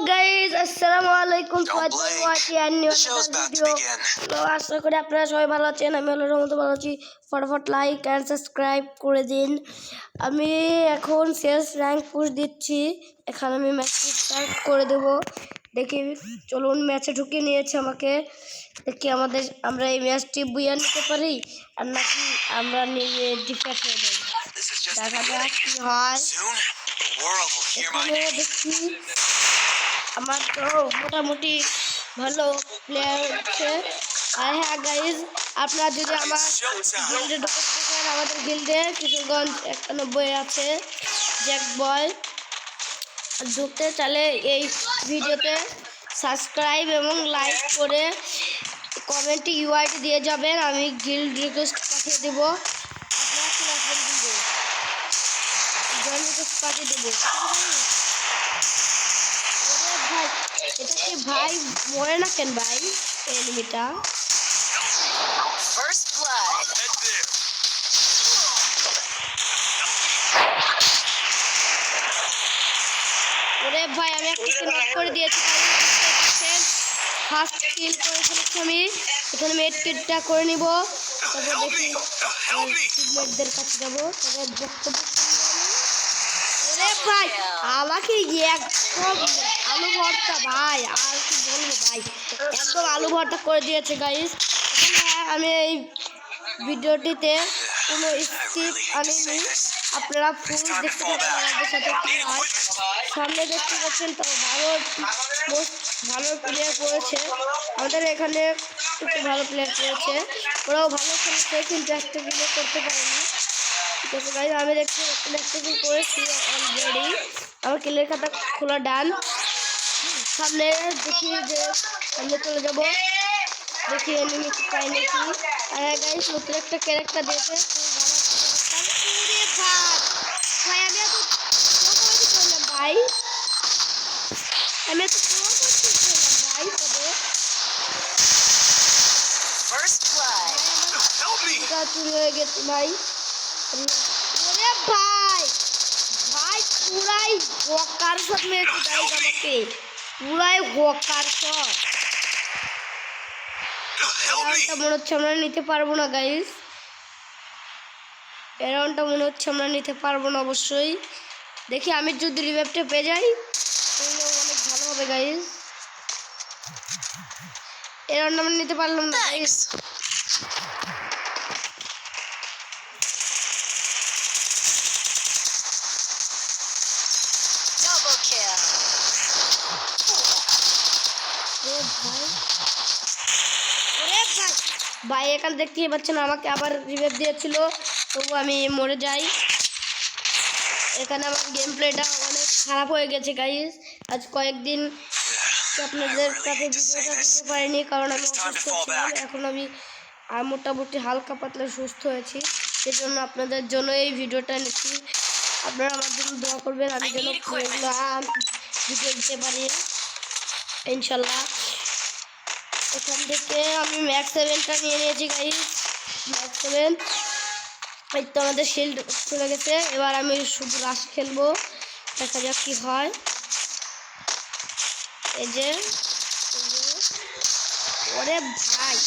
guys, assalamualaikum warahmatullahi wabarakatuh. তো আশা করি আপনারা সবাই ভালো আছেন। আমি আল্লাহর রহমতে ভালো আছি। ফটাফট লাইক এন্ড সাবস্ক্রাইব করে দিন। আমি এখন শেষ র্যাঙ্ক পুশ দিচ্ছি। এখানে আমি ম্যাচ স্টার্ট করে দেব। দেখি চলুন ম্যাচে ঢুকিয়ে নিয়েছে আমাকে। দেখি আমরা এই ম্যাচটি বুইয়া নিতে পারি আর নাকি আমরা নিয়ে ডিফেক্ট হয়ে যাব। দেখা যাক কি হয়। দেখি আমার তো মোটামুটি ভালো প্লেয়ার আছে। আর হ্যাঁ গাইজ, আপনারা যদি আমার গিল্ডে ঢুকতে চান, আমাদের গিল্ডে কিশোরগঞ্জ 91 আছে জ্যাক বয়। ঢুকতে চাইলে এই ভিডিওতে সাবস্ক্রাইব এবং লাইক করে কমেন্টে ইউআইডি দিয়ে যাবেন। আমি গিল্ড রিকোয়েস্ট পাঠিয়ে দেবো। আপনারা চলে আসবেন গিল্ডে, জয়েন রিকোয়েস্ট পাঠিয়ে দেবো। ভাই এটা কি ভাই মরে না কেন ভাই এনিমিটা? First blood. ওরে ভাই আমি একটা নক করে দিয়েছি। ফার্স্ট কিল করে ফেলেছি আমি। এখানে আমি 8 কিলটা করে নিব। তারপর দেখি টিমমেটদের কাছে যাবো, তাদের বক্তব্য শুনবো। ওরে ভাই আমাকে একদম আলু ভর্তা ভাই, আর কি বলবো ভাই, একদম আলু ভর্তা করে দিয়েছে গাইস। আমি এই ভিডিওটিতে কোনো স্কিপ আনিনি, আপনারা ফুল দেখতে পাবেন আমাদের সাথে কি হয়। সামনে দেখতে পাচ্ছেন তো ভালো প্লেয়ার করেছে আমাদের এখানে, একটু ভালো প্লেয়ার করেছে, ওরাও ভালো খেলেছে কিন্তু একটা ভিডিও করতে পারেনি। ঠিক আছে গাইস, আমি দেখতে করেছি অলরেডি। আমার কিলের খাতা খোলা ডান। সামনে দেখি যে সামনে চলে যাবো, দেখি এনিমি পাই নাকি। আর গাইস নতুন একটা ক্যারেক্টার দিয়েছে, ভাই আমি এত করলাম ভাই, আমি এত ভাই তবে চুরি হয়ে গেছে ভাই। ওরে ভাই ভাই পুরাই হকার শট মেরেছে গাইস, আমাকে পুরাই হকার শট। এরাউন্ডটা মনে হচ্ছে আমরা নিতে পারবো না গাইস, এরাউন্ডটা মনে হচ্ছে আমরা নিতে পারবো না অবশ্যই। দেখি আমি যদি রিভাইভটা পেয়ে যাই তাহলে অনেক ভালো হবে গাইস। এরাউন্ড আমরা নিতে পারলাম না গাইস। ভাই এখানে দেখতেই পাচ্ছেন আমাকে আবার রিভাইভ দিয়েছিল, তবু আমি মরে যাই। এখানে আমার গেম প্লেটা অনেক খারাপ হয়ে গেছে গাইস। আজ কয়েকদিন আপনাদের কাছে ভিডিওটা দিতে পারিনি কারণ আমি অসুস্থ ছিলাম। এখন আমি মোটামুটি হালকা পাতলা সুস্থ হয়েছি, সেজন্য আপনাদের জন্য এই ভিডিওটা নিচ্ছি। আপনারা আমার জন্য দোয়া করবেন, আমি যেন ভিডিও দিতে পারি ইনশাল্লাহ। এখান থেকে আমি ম্যাক্স 7টা নিয়ে নিয়েছি গাইস, ম্যাক্স 7। এই তো আমাদের শিল্ড চলে গেছে। এবার আমি শুধু রাশ খেলবো, দেখা যাক কি হয়। এই যে ওরে ভাই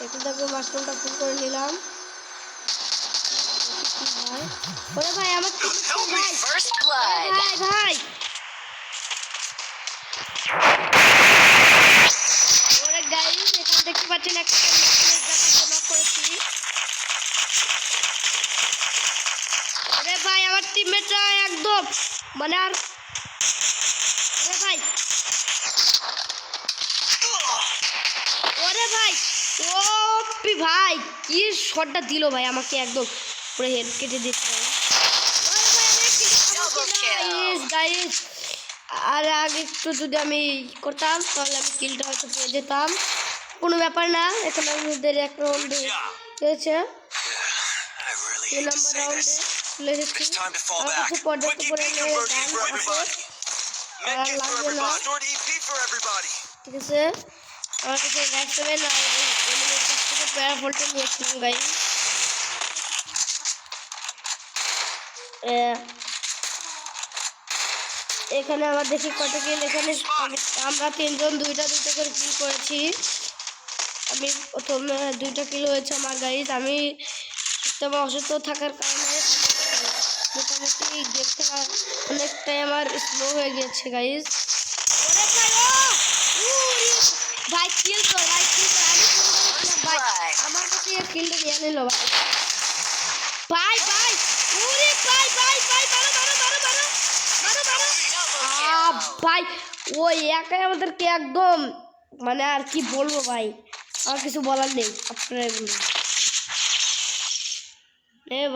একটু দেখো মাশরুমটা ফুল করে নিলাম। ওরে ভাই আমার ভাই ভাই ওরে গাইস এখানে দেখতে পাচ্ছেন একটা নক করেছি। ওরে ভাই আমার টিমমেটরা একদম মানে আর ওরে ভাই ওপি ভাই কি শটটা দিল ভাই আমাকে, একদম পুরো হেড কেটে দিচ্ছে গাইস। আর আগে একটু যদি আমি করতাম তাহলে আমি কিলটা হয়তো পেয়ে যেতাম, কোনো ব্যাপার না। এখন আমাদের এক রাউন্ডে হয়েছে, 2 নম্বর রাউন্ডে চলে এসেছি। আমার কিছু পর্যাপ্ত পরিমাণে লাগবে না, ঠিক আছে। আমার কাছে ম্যাক্স 7 আর এনিমির কাছ থেকে প্যারাফলটা নিয়েছিলাম গাইস। এখানে আমার দেখি কত কিল। এখানে আমরা তিনজন দুইটা করে কিল করেছি। আমি প্রথমে 2টা কিল হয়েছে আমার গাইজ। আমি তবে অসুস্থ থাকার কারণে মোটামুটি গেম খেলা অনেকটাই আমার স্লো হয়ে গেছে গাইজ। ভাই কিল কর, ভাই কিল কর। আমি ভাই আমার কাছে কিলটা নিয়ে নিল ভাই। ভাই ভাই ওরে ভাই ভাই ভাই মারো মারো মারো মারো মারো মারো। ভাই ওই একাই আমাদেরকে একদম মানে আর কি বলবো ভাই, আমার কিছু বলার নেই। আপনারা বলুন।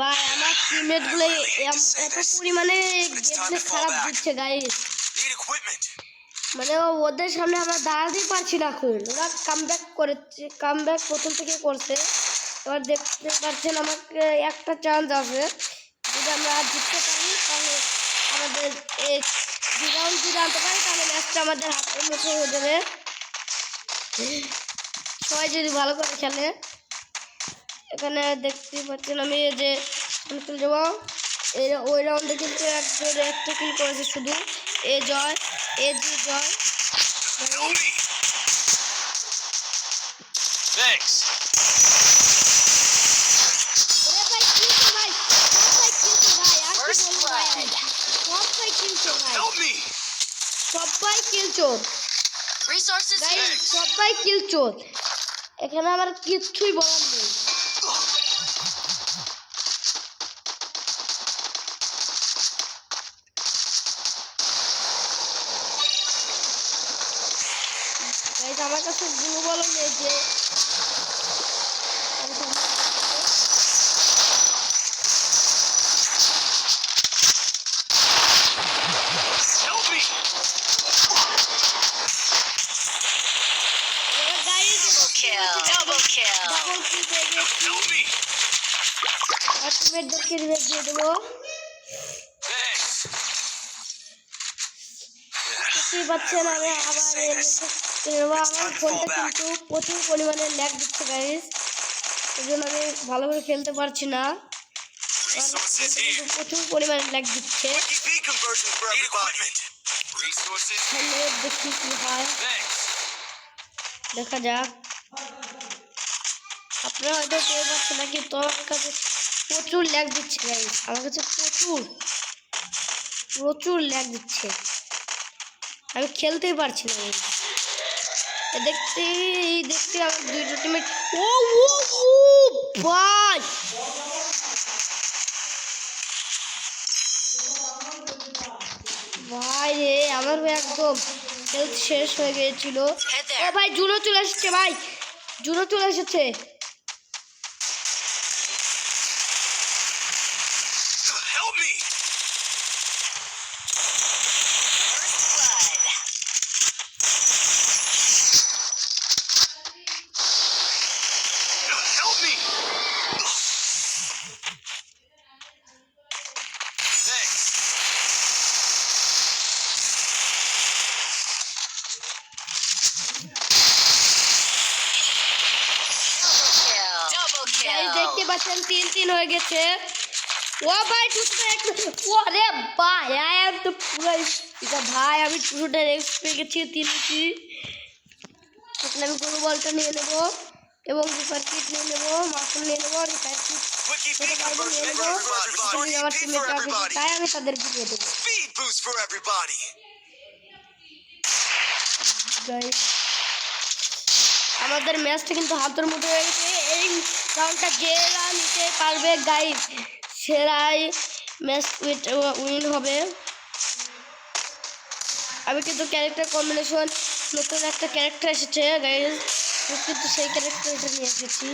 ভাই আমার টিমমেট গুলো এত পরিমাণে গেমপ্লে খারাপ দিচ্ছে গাইস, মানে ওদের সামনে আমরা দাঁড়াতেই পারছি না। এখন ওরা কামব্যাক প্রথম থেকে করছে। এবার দেখতে পাচ্ছেন আমাকে একটা চান্স আছে, যদি আমরা জিততে পারি তাহলে আমাদের এই 2 রাউন্ড যদি আনতে পারি তাহলে ম্যাচটা আমাদের হাতের মুঠো হয়ে যাবে। সবাই যদি ভালো করে খেলে। এখানে দেখতে পাচ্ছেন আমি যে খেলে যাবো। ওই রাউন্ডে কিন্তু একটা কিল করেছে শুধু। এ জয় জয়। সবাই কিলচোর, সবাই কিলচোর। এখানে আমার কিচ্ছুই বলার নেই। আমার কাছে গুলো বলো নেই যে দিয়ে দেবো। বুঝতেই পারছেন আমি আবার আমার ফোনটা কিন্তু প্রচুর পরিমাণে ল্যাগ দিচ্ছে গাইস, এই জন্য আমি ভালো করে খেলতে পারছি না। প্রচুর পরিমাণে ল্যাগ দিচ্ছে। দেখি কি হয়, দেখা যাক। আপনারা হয়তো পেয়ে পাচ্ছেন না, কিন্তু আমার কাছে প্রচুর ল্যাগ দিচ্ছে গাইস। আমার কাছে প্রচুর ল্যাগ দিচ্ছে, আমি খেলতেই পারছি না। দেখতে আমার 2টা টিমমেট। ও ভাই ভাই রে আমার একদম হেলথ শেষ হয়ে গিয়েছিল। ও ভাই জুনো চলে এসেছে, ভাই জুনো চলে এসেছে। দেখতে পাচ্ছেন 3-3 হয়ে গেছে। ও ভাই ওরে ভাই আমি তো পুরো ভাই আমি টুটার এক্স পেয়ে গেছি 3-3। এখন আমি কোনো বলটা নিয়ে নেবো এবং সুপার কিট নিয়ে নেবো, মাখন নিয়ে নেবো, রিপায়ার কিট নিয়ে নেবো। আমার টিমমেট তাই আমি তাদেরকে দিয়ে দেবো। আমাদের ম্যাচটা কিন্তু হাতের মধ্যে হয়ে গেছে। এই রাউন্ডটা যেরা নিতে পারবে গাইস সেরাই ম্যাচ উইন হবে। আমি কিন্তু ক্যারেক্টার কম্বিনেশন নতুন একটা ক্যারেক্টার এসেছে গাইস, কিন্তু সেই ক্যারেক্টারটা নিয়ে এসেছি।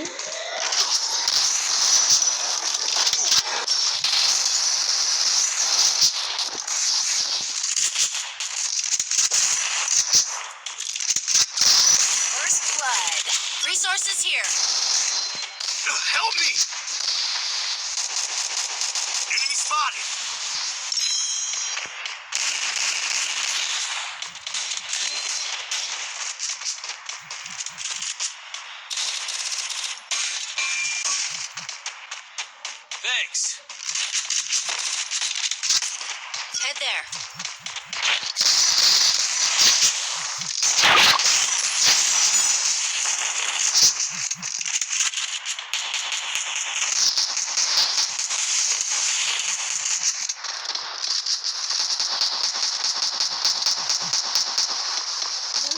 Resources here. Help me! Enemy spotted. Thanks. Head there.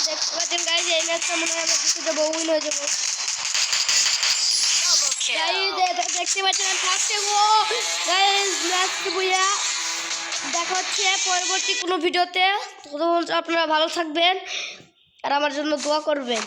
দেখতে পাচ্ছেন গাইজ, এই ম্যাচটা মনে হয় আমরা জিতে যাবো, উইন হয়ে যাবো। দেখতে পাচ্ছেন ফার্স্টে গাইজ ম্যাচ বুইয়া। দেখা হচ্ছে পরবর্তী কোনো ভিডিওতে। আপনারা ভালো থাকবেন আর আমার জন্য দোয়া করবেন।